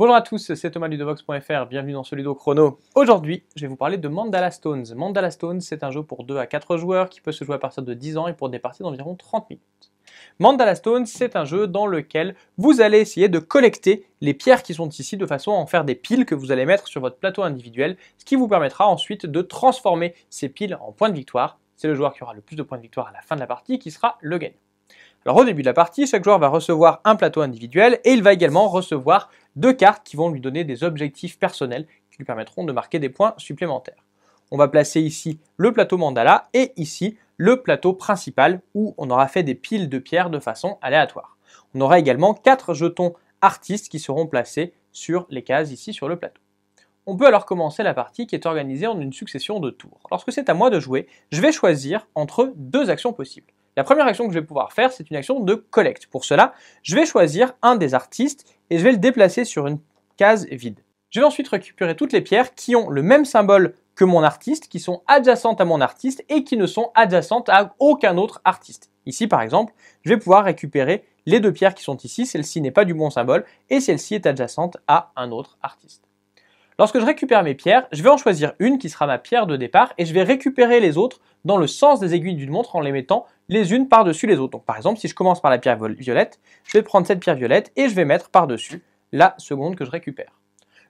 Bonjour à tous, c'est Thomas Ludovox.fr, bienvenue dans ce Ludo Chrono. Aujourd'hui, je vais vous parler de Mandala Stones. Mandala Stones, c'est un jeu pour 2 à 4 joueurs qui peut se jouer à partir de 10 ans et pour des parties d'environ 30 minutes. Mandala Stones, c'est un jeu dans lequel vous allez essayer de collecter les pierres qui sont ici de façon à en faire des piles que vous allez mettre sur votre plateau individuel, ce qui vous permettra ensuite de transformer ces piles en points de victoire. C'est le joueur qui aura le plus de points de victoire à la fin de la partie qui sera le gagnant. Alors au début de la partie, chaque joueur va recevoir un plateau individuel et il va également recevoir 2 cartes qui vont lui donner des objectifs personnels qui lui permettront de marquer des points supplémentaires. On va placer ici le plateau mandala et ici le plateau principal où on aura fait des piles de pierres de façon aléatoire. On aura également 4 jetons artistes qui seront placés sur les cases ici sur le plateau. On peut alors commencer la partie qui est organisée en une succession de tours. Lorsque c'est à moi de jouer, je vais choisir entre 2 actions possibles. La première action que je vais pouvoir faire, c'est une action de collecte. Pour cela, je vais choisir un des artistes et je vais le déplacer sur une case vide. Je vais ensuite récupérer toutes les pierres qui ont le même symbole que mon artiste, qui sont adjacentes à mon artiste et qui ne sont adjacentes à aucun autre artiste. Ici, par exemple, je vais pouvoir récupérer les 2 pierres qui sont ici. Celle-ci n'est pas du bon symbole et celle-ci est adjacente à un autre artiste. Lorsque je récupère mes pierres, je vais en choisir une qui sera ma pierre de départ et je vais récupérer les autres dans le sens des aiguilles d'une montre en les mettant les unes par-dessus les autres. Donc par exemple, si je commence par la pierre violette, je vais prendre cette pierre violette et je vais mettre par-dessus la seconde que je récupère.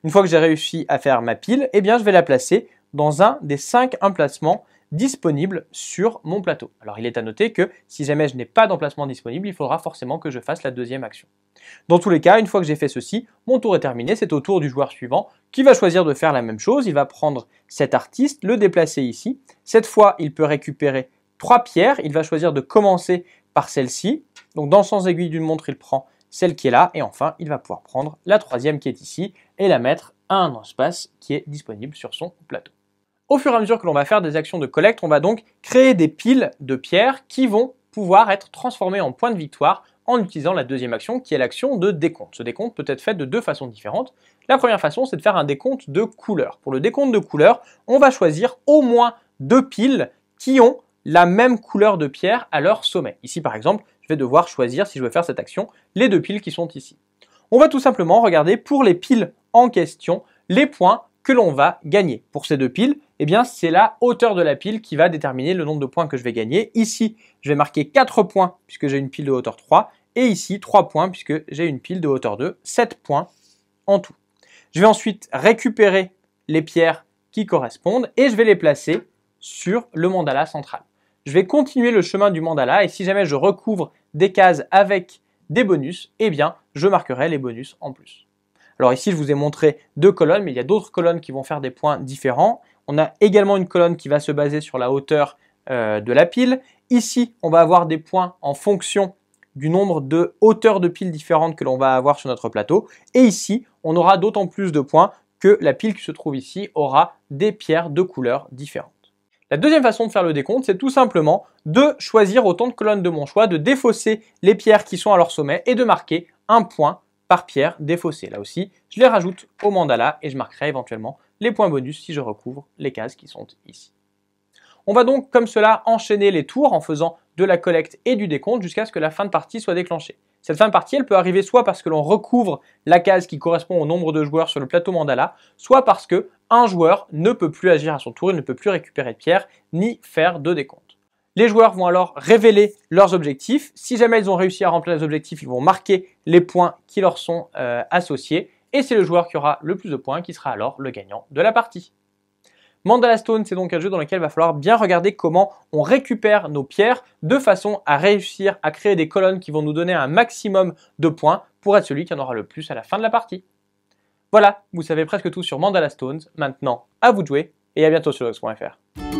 Une fois que j'ai réussi à faire ma pile, eh bien je vais la placer dans un des 5 emplacements disponibles sur mon plateau. Alors il est à noter que si jamais je n'ai pas d'emplacement disponible, il faudra forcément que je fasse la deuxième action. Dans tous les cas, une fois que j'ai fait ceci, mon tour est terminé, c'est au tour du joueur suivant qui va choisir de faire la même chose. Il va prendre cet artiste, le déplacer ici. Cette fois, il peut récupérer 3 pierres. Il va choisir de commencer par celle-ci. Donc dans le sens aiguille d'une montre, il prend celle qui est là. Et enfin, il va pouvoir prendre la 3e qui est ici et la mettre à un espace qui est disponible sur son plateau. Au fur et à mesure que l'on va faire des actions de collecte, on va donc créer des piles de pierres qui vont pouvoir être transformées en points de victoire en utilisant la deuxième action qui est l'action de décompte. Ce décompte peut être fait de 2 façons différentes. La première façon, c'est de faire un décompte de couleurs. Pour le décompte de couleurs, on va choisir au moins 2 piles qui ont la même couleur de pierre à leur sommet. Ici par exemple, je vais devoir choisir, si je veux faire cette action, les 2 piles qui sont ici. On va tout simplement regarder pour les piles en question les points que l'on va gagner. Pour ces 2 piles, eh bien c'est la hauteur de la pile qui va déterminer le nombre de points que je vais gagner. Ici, je vais marquer 4 points puisque j'ai une pile de hauteur 3 et ici 3 points puisque j'ai une pile de hauteur 2, 7 points en tout. Je vais ensuite récupérer les pierres qui correspondent et je vais les placer sur le mandala central. Je vais continuer le chemin du mandala et si jamais je recouvre des cases avec des bonus, eh bien je marquerai les bonus en plus. Alors ici, je vous ai montré 2 colonnes, mais il y a d'autres colonnes qui vont faire des points différents. On a également une colonne qui va se baser sur la hauteur de la pile. Ici, on va avoir des points en fonction du nombre de hauteurs de piles différentes que l'on va avoir sur notre plateau. Et ici, on aura d'autant plus de points que la pile qui se trouve ici aura des pierres de couleurs différentes. La deuxième façon de faire le décompte, c'est tout simplement de choisir autant de colonnes de mon choix, de défausser les pierres qui sont à leur sommet et de marquer un point par pierre défaussée. Là aussi, je les rajoute au mandala et je marquerai éventuellement les points bonus si je recouvre les cases qui sont ici. On va donc comme cela enchaîner les tours en faisant de la collecte et du décompte jusqu'à ce que la fin de partie soit déclenchée. Cette fin de partie, elle peut arriver soit parce que l'on recouvre la case qui correspond au nombre de joueurs sur le plateau mandala, soit parce que un joueur ne peut plus agir à son tour, il ne peut plus récupérer de pierres ni faire de décompte. Les joueurs vont alors révéler leurs objectifs. Si jamais ils ont réussi à remplir les objectifs, ils vont marquer les points qui leur sont associés. Et c'est le joueur qui aura le plus de points qui sera alors le gagnant de la partie. Mandala Stone, c'est donc un jeu dans lequel il va falloir bien regarder comment on récupère nos pierres de façon à réussir à créer des colonnes qui vont nous donner un maximum de points pour être celui qui en aura le plus à la fin de la partie. Voilà, vous savez presque tout sur Mandala Stones. Maintenant, à vous de jouer et à bientôt sur Ludovox.fr.